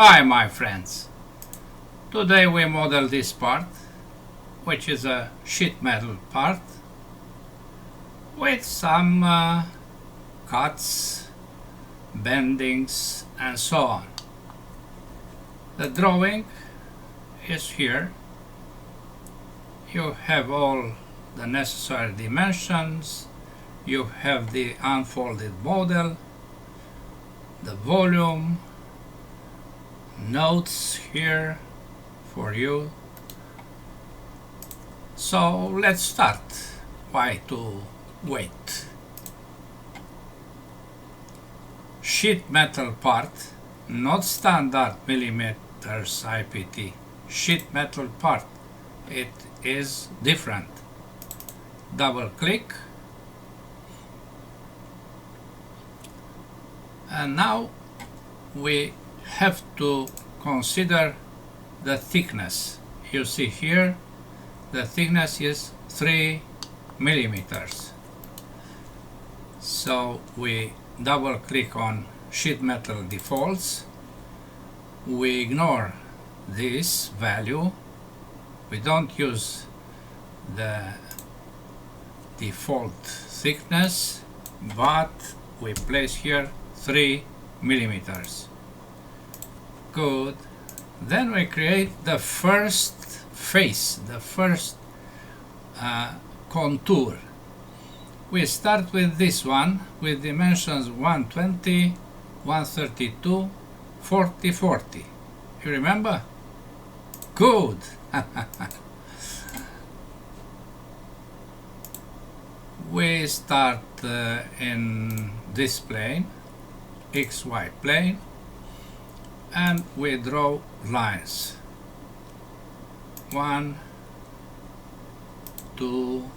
Hi my friends, today we model this part, which is a sheet metal part with some cuts, bendings and so on. The drawing is here. You have all the necessary dimensions, you have the unfolded model, the volume, notes here for you. So let's start. Why to wait? Sheet metal part, not standard millimeters IPT. Sheet metal part, it is different. Double click, and now we have to consider the thickness. You see here the thickness is 3 millimeters. So we double click on sheet metal defaults. We ignore this value. We don't use the default thickness, but we place here 3 millimeters. Good. Then we create the first face, the first contour. We start with this one with dimensions 120, 132, 40, 40. You remember? Good. We start in this plane, XY plane, and we draw lines. 1, 2,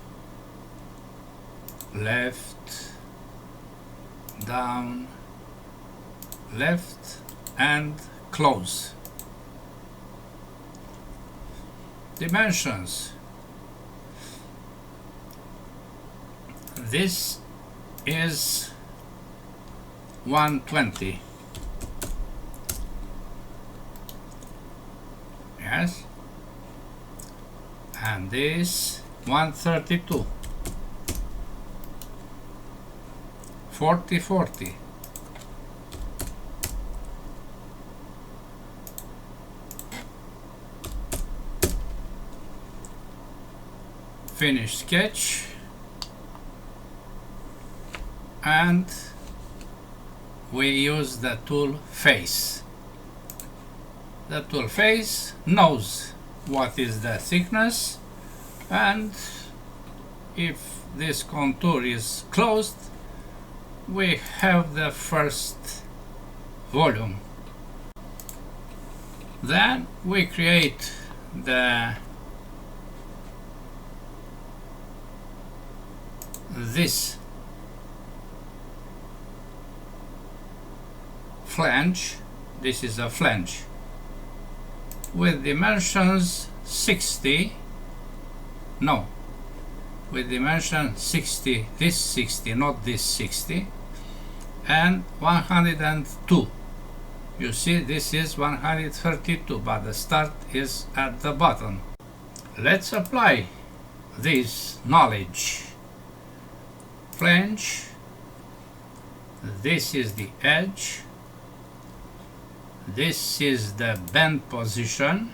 left, down, left, and close. Dimensions. This is 120. Yes. And this 132. 40, 40. Finish sketch. And we use the tool face. The tool face knows what is the thickness, and if this contour is closed, we have the first volume. Then we create this flange. This is a flange with dimensions 60, no, with dimension 60, this 60, not this 60, and 102. You see, this is 132, but the start is at the bottom. Let's apply this knowledge. Flange, this is the edge, this is the bend position,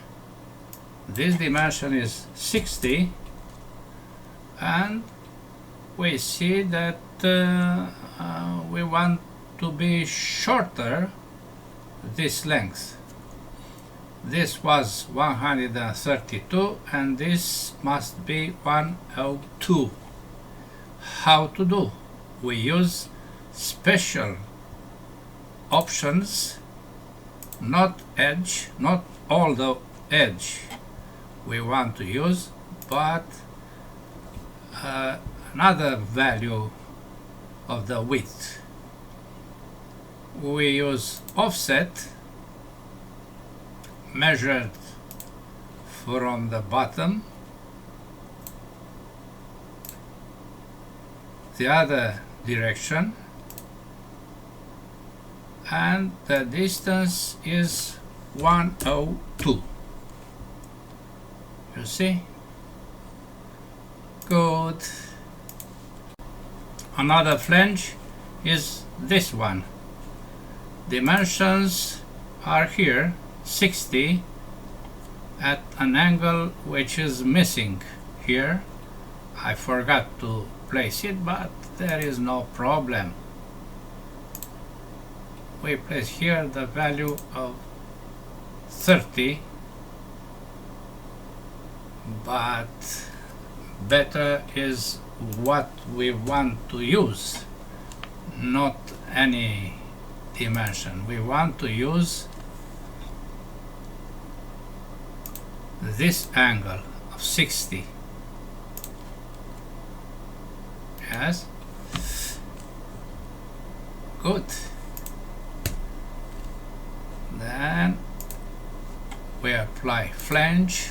this dimension is 60, and we see that we want to be shorter this length. This was 132 and this must be 102. How to do? We use special options, not edge, not all the edge we want to use, but another value of the width. We use offset, measured from the bottom, the other direction, and the distance is 102. You see? Good. Another flange is this one. Dimensions are here 60 at an angle which is missing here. I forgot to place it, but there is no problem. We place here the value of 30, but better is what we want to use, not any dimension. We want to use this angle of 60. Yes, good. Then we apply flange,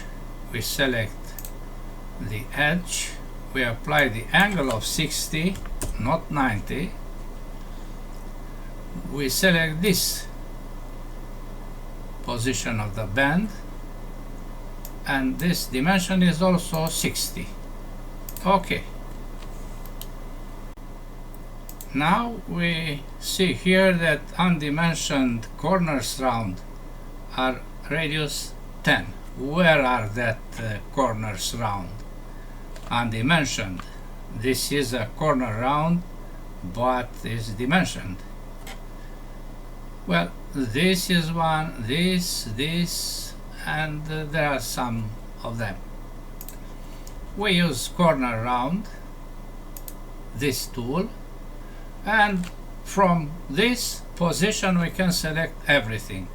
we select the edge, we apply the angle of 60, not 90. We select this position of the bend, and this dimension is also 60. Okay. Now we see here that undimensioned corners round are radius 10. Where are that corners round? Undimensioned. This is a corner round, but is dimensioned. Well, this is one, this, and there are some of them. We use corner round, this tool, and from this position we can select everything,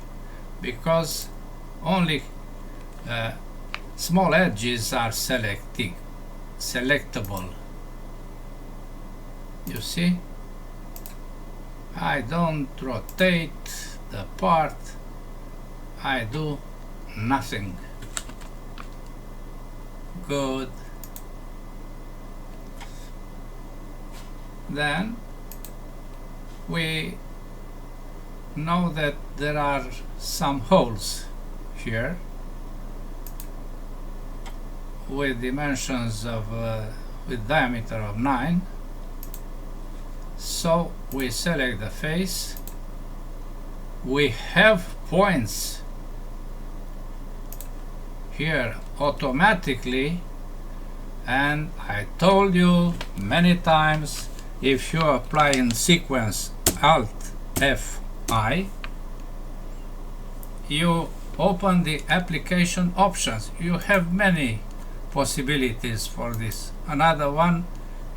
because only small edges are selectable. You see, I don't rotate the part, I do nothing. Good. Then we know that there are some holes here with dimensions of with diameter of 9. So we select the face. We have points here automatically, and I told you many times, if you apply in sequence Alt F(I), you open the application options. You have many possibilities for this. Another one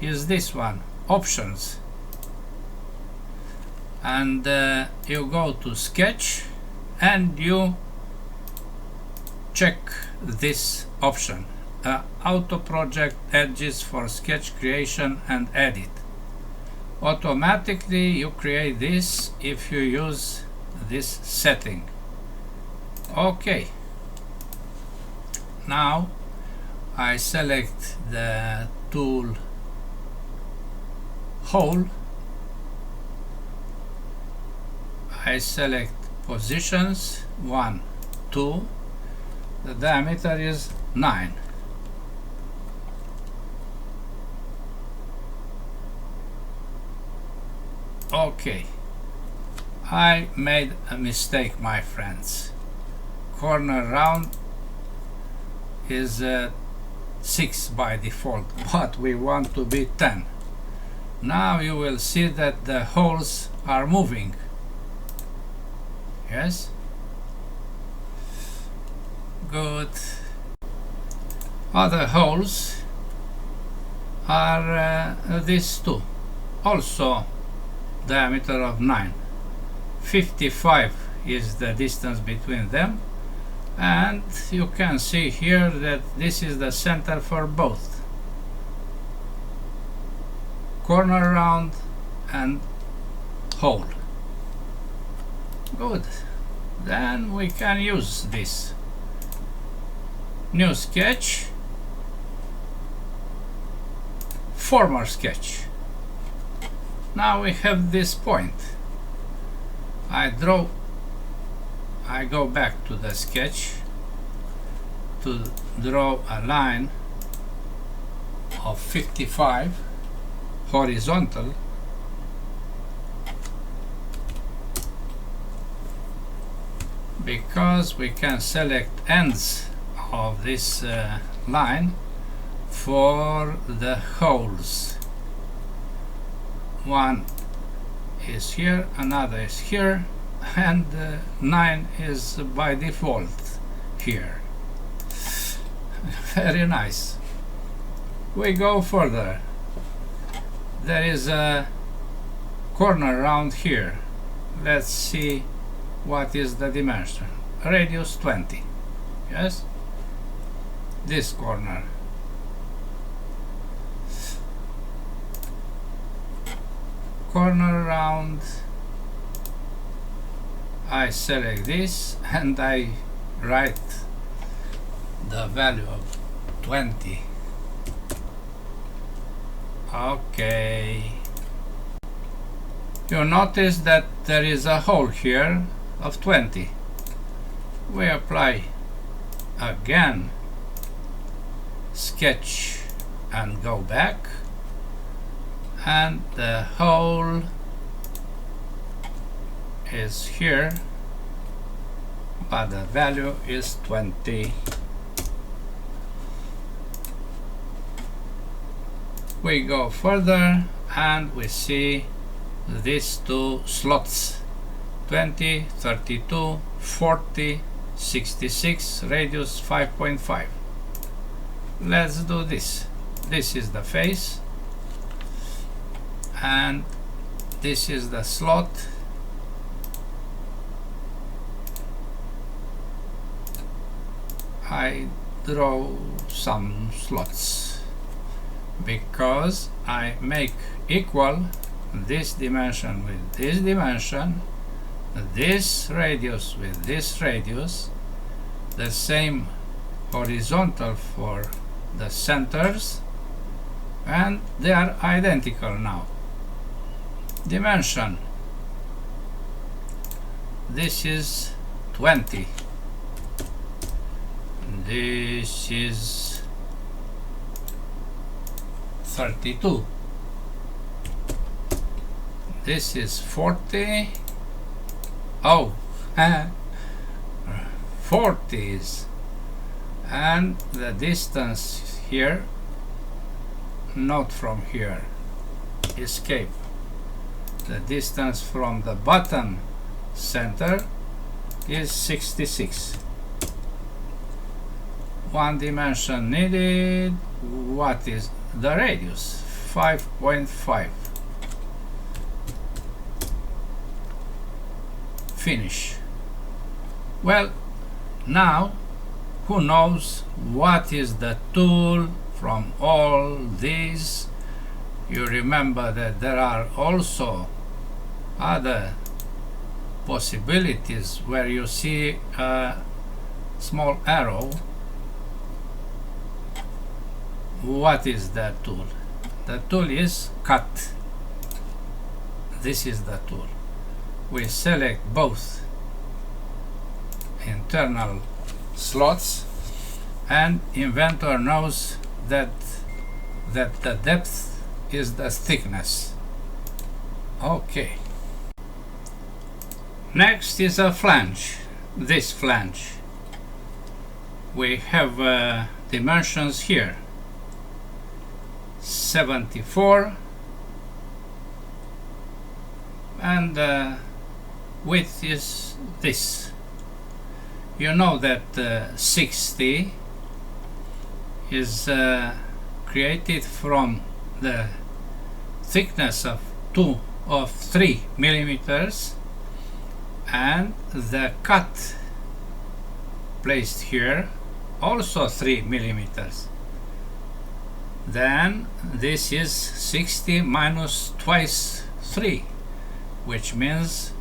is this one, options, and you go to sketch and you check this option, auto project edges for sketch creation and edit. Automatically you create this if you use this setting. Okay, now I select the tool hole, I select positions 1, 2, the diameter is 9. Okay, I made a mistake, my friends. Corner round is 6 by default, but we want to be 10. Now you will see that the holes are moving. Yes? Good. Other holes are these two, also diameter of 9. 55 is the distance between them, and you can see here that this is the center for both. Corner round and hole. Good. Then we can use this. New sketch, former sketch. Now we have this point. I draw I go back to the sketch to draw a line of 55 horizontal, because we can select ends of this line for the holes. One is here, another is here, and 9 is by default here. Very nice. We go further. There is a corner round here. Let's see what is the dimension. Radius 20. Yes? This corner. Corner round. I select this and I write the value of 20. Okay. You notice that there is a hole here of 20. We apply again sketch and go back, and the hole is here, but the value is 20. We go further and we see these two slots, 20, 32, 40, 66, radius 5.5. Let's do this. This is the face and this is the slot. I draw some slots because I make equal this dimension with this dimension, this radius with this radius, the same horizontal for the centers, and they are identical now. Dimension. This is 20. This is 32. This is 40. Oh, 40s. And the distance here, not from here, escape. The distance from the bottom center is 66. One dimension needed. What is the radius? 5.5. Finish. Well, now who knows what is the tool from all these? You remember that there are also other possibilities where you see a small arrow. What is that tool? The tool is cut. This is the tool. We select both internal slots, and Inventor knows that the depth is the thickness. Okay. Next is a flange. This flange. We have dimensions here. 74, and width is this. You know that 60 is created from the thickness of 3 millimeters, and the cut placed here also 3 millimeters. Then this is 60 minus twice 3, which means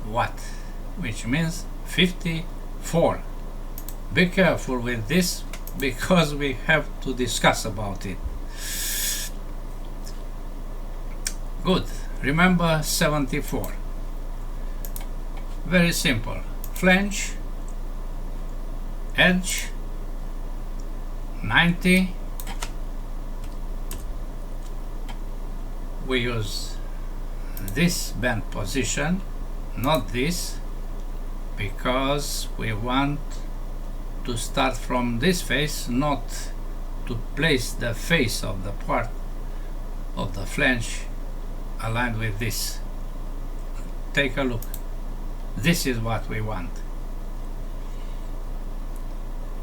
what? Which means 54. Be careful with this because we have to discuss about it. Good. Remember 74. Very simple. flange, edge 90. We use this bend position, not this, because we want to start from this face, not to place the face of the part of the flange aligned with this. Take a look. This is what we want.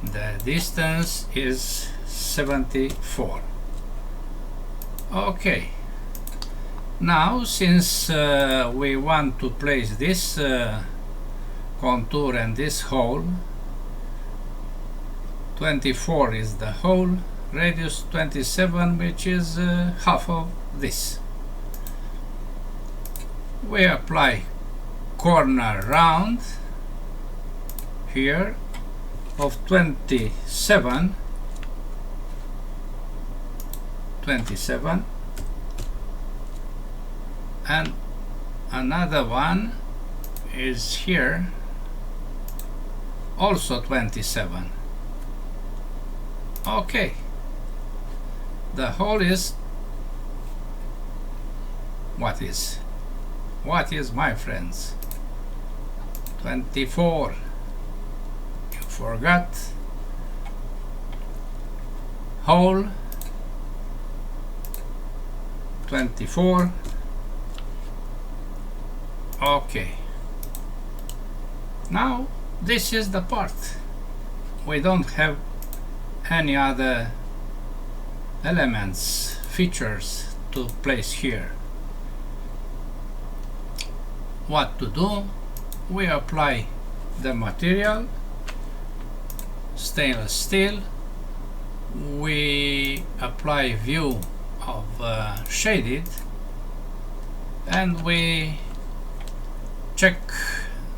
The distance is 74. Okay. Now, since we want to place this contour and this hole, 24 is the hole, radius 27, which is half of this. We apply corner round here of 27, and another one is here, also 27. Okay, the hole is what is, my friends? 24. You forgot. Hole 24. Okay. Now this is the part. We don't have any other elements, features to place here. What to do? We apply the material, stainless steel. We apply view of shaded, and we check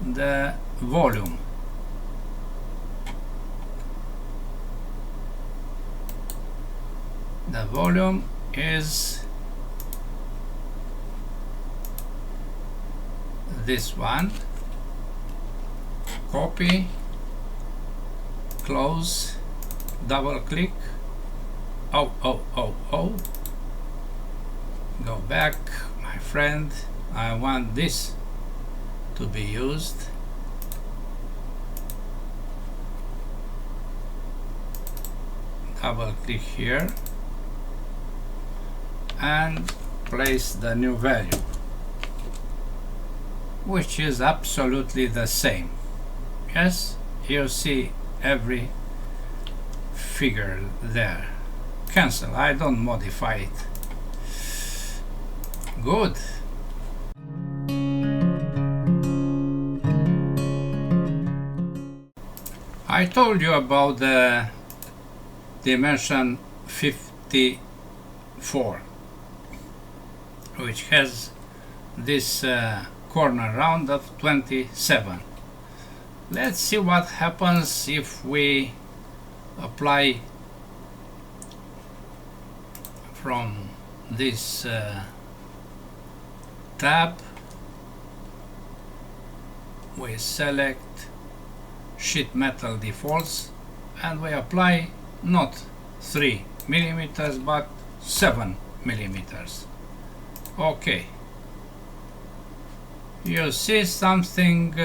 the volume. The volume is this one. Copy, close, double click. Oh, go back, my friend. I want this to be used. Double click here and place the new value, which is absolutely the same. Yes, you see every figure there. Cancel. I don't modify it. Good. I told you about the dimension 54, which has this corner round of 27. Let's see what happens if we apply from this tab. We select sheet metal defaults and we apply not 3 millimeters but 7 millimeters. Okay, you see something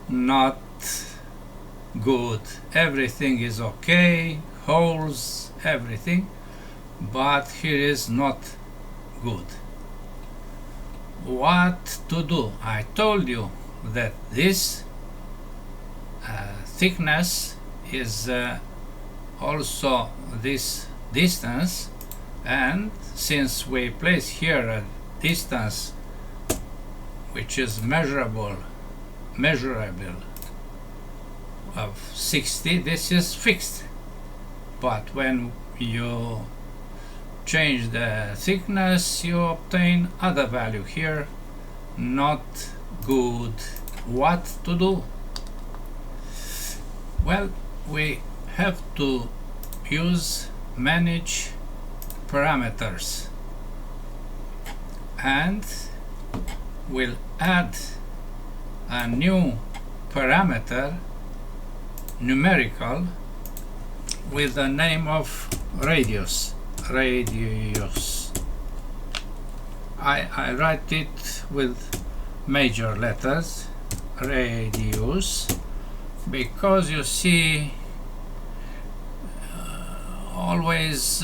not good. Everything is okay, holes, everything, but here is not good. What to do? I told you that this thickness is also this distance, and since we place here a distance which is measurable of 60, this is fixed. But when you change the thickness, you obtain other value here. Not good. What to do? Well, we have to use manage parameters, and we'll add a new parameter, numerical, with the name of radius. I write it with major letters, radius, because you see always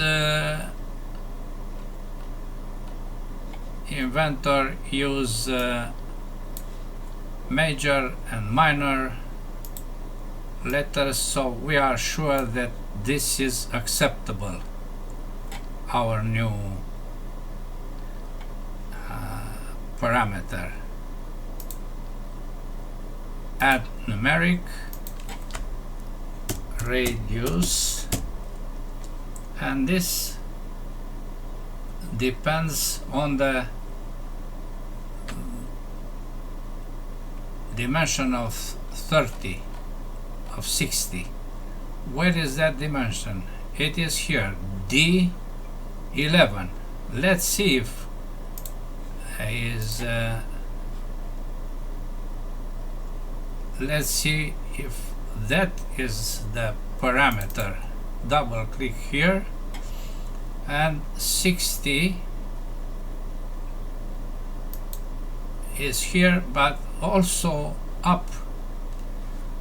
Inventor use major and minor letters, so we are sure that this is acceptable, our new parameter. Add numeric radius, and this depends on the dimension of 30, of 60. Where is that dimension? It is here, D11. Let's see if let's see if that is the parameter. Double click here, and 60 is here, but also up.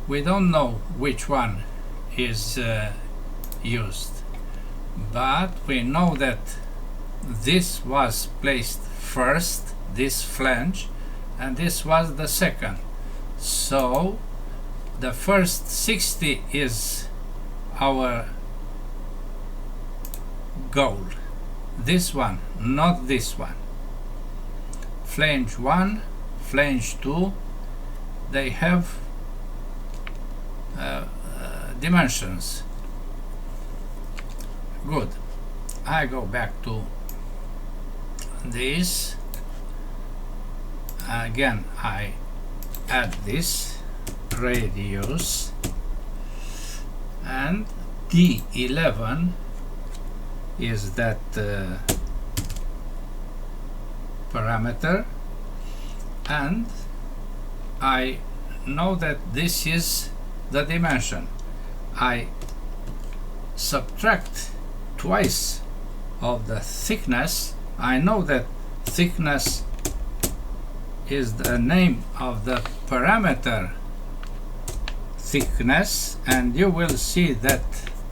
We don't know which one is used, but we know that this was placed first, this flange, and this was the second. So the first 60 is our goal. This one, not this one. Flange 1, flange 2, they have dimensions. Good. I go back to this. Again, I add this radius, and D11 is that parameter, and I know that this is the dimension. I subtract twice of the thickness. I know that thickness is the name of the parameter thickness, and you will see that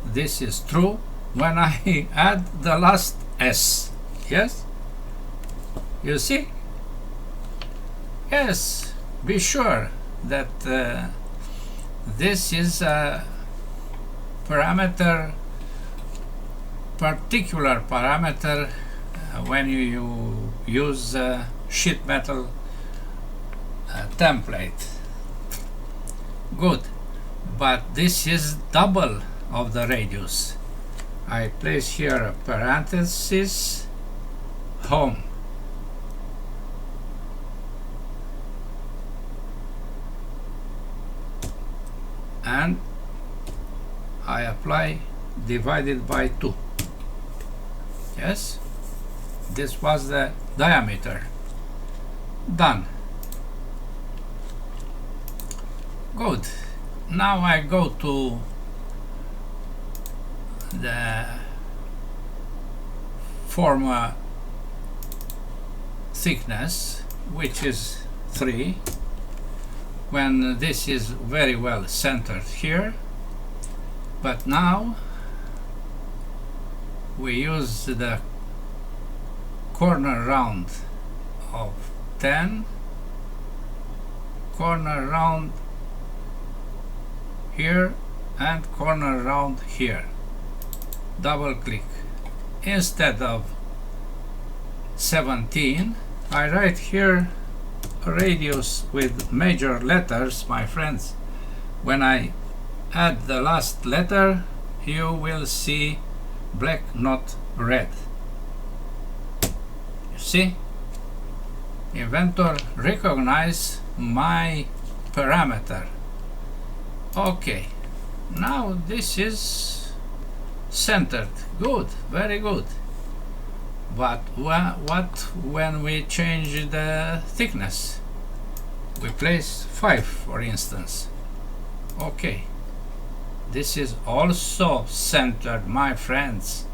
this is true when I add the last S. Yes? You see? Yes, be sure that this is a parameter, particular parameter when you use sheet metal template. Good, but this is double of the radius. I place here a parenthesis, home. And I apply divided by 2. Yes, this was the diameter. Done. Good. Now I go to the former thickness, which is 3, when this is very well centered here. But now we use the corner round of 10, corner round here, and corner round here. Double click. Instead of 17, I write here radius with major letters, my friends. When I add the last letter, you will see black, not red. You see? Inventor recognize my parameter. Okay, now this is centered. Good, very good. But what when we change the thickness? we place 5 for instance. Okay, this is also centered, my friends.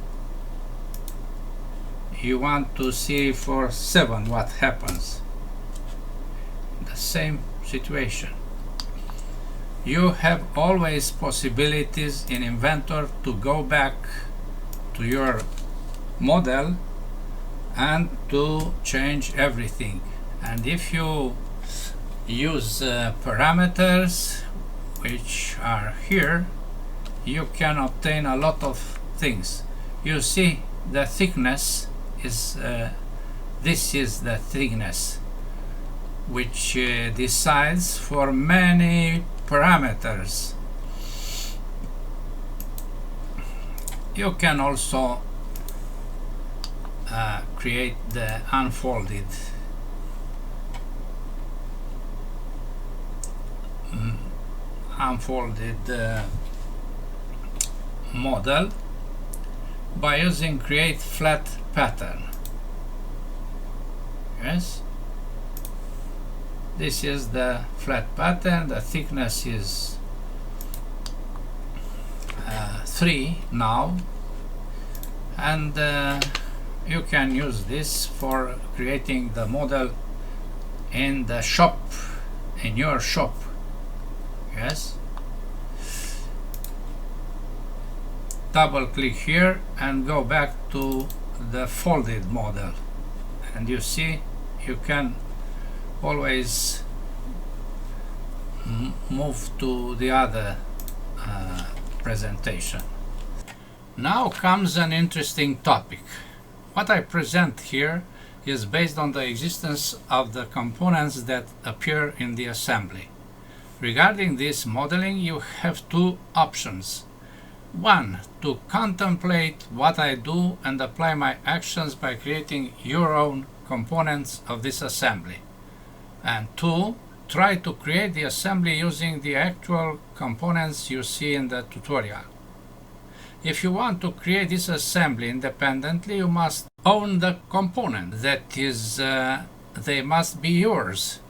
You want to see for 7 what happens. The same situation. You have always possibilities in Inventor to go back to your model and to change everything. And if you use parameters which are here, you can obtain a lot of things. You see the thickness is this is the thickness which decides for many parameters. You can also create the unfolded model by using create flat pattern. Yes, this is the flat pattern. The thickness is 3 now, and you can use this for creating the model in the shop, in your shop. Yes, double click here and go back to the folded model, and you see you can always move to the other presentation. Now comes an interesting topic. What I present here is based on the existence of the components that appear in the assembly. Regarding this modeling, you have 2 options. 1. To contemplate what I do and apply my actions by creating your own components of this assembly. And 2. Try to create the assembly using the actual components you see in the tutorial. If you want to create this assembly independently, you must own the component. That is, they must be yours.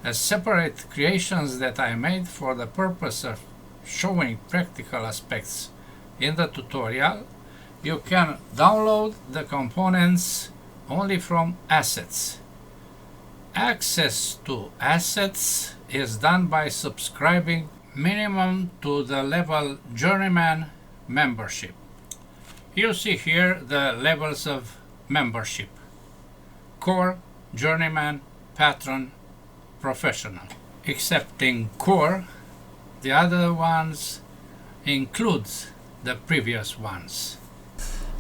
As separate creations that I made for the purpose of showing practical aspects in the tutorial, you can download the components only from assets. Access to assets is done by subscribing minimum to the level Journeyman membership. You see here the levels of membership: Core, Journeyman, Patron, Professional. Excepting Core, the other ones includes the previous ones.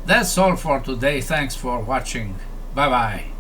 That's all for today. Thanks for watching. Bye bye.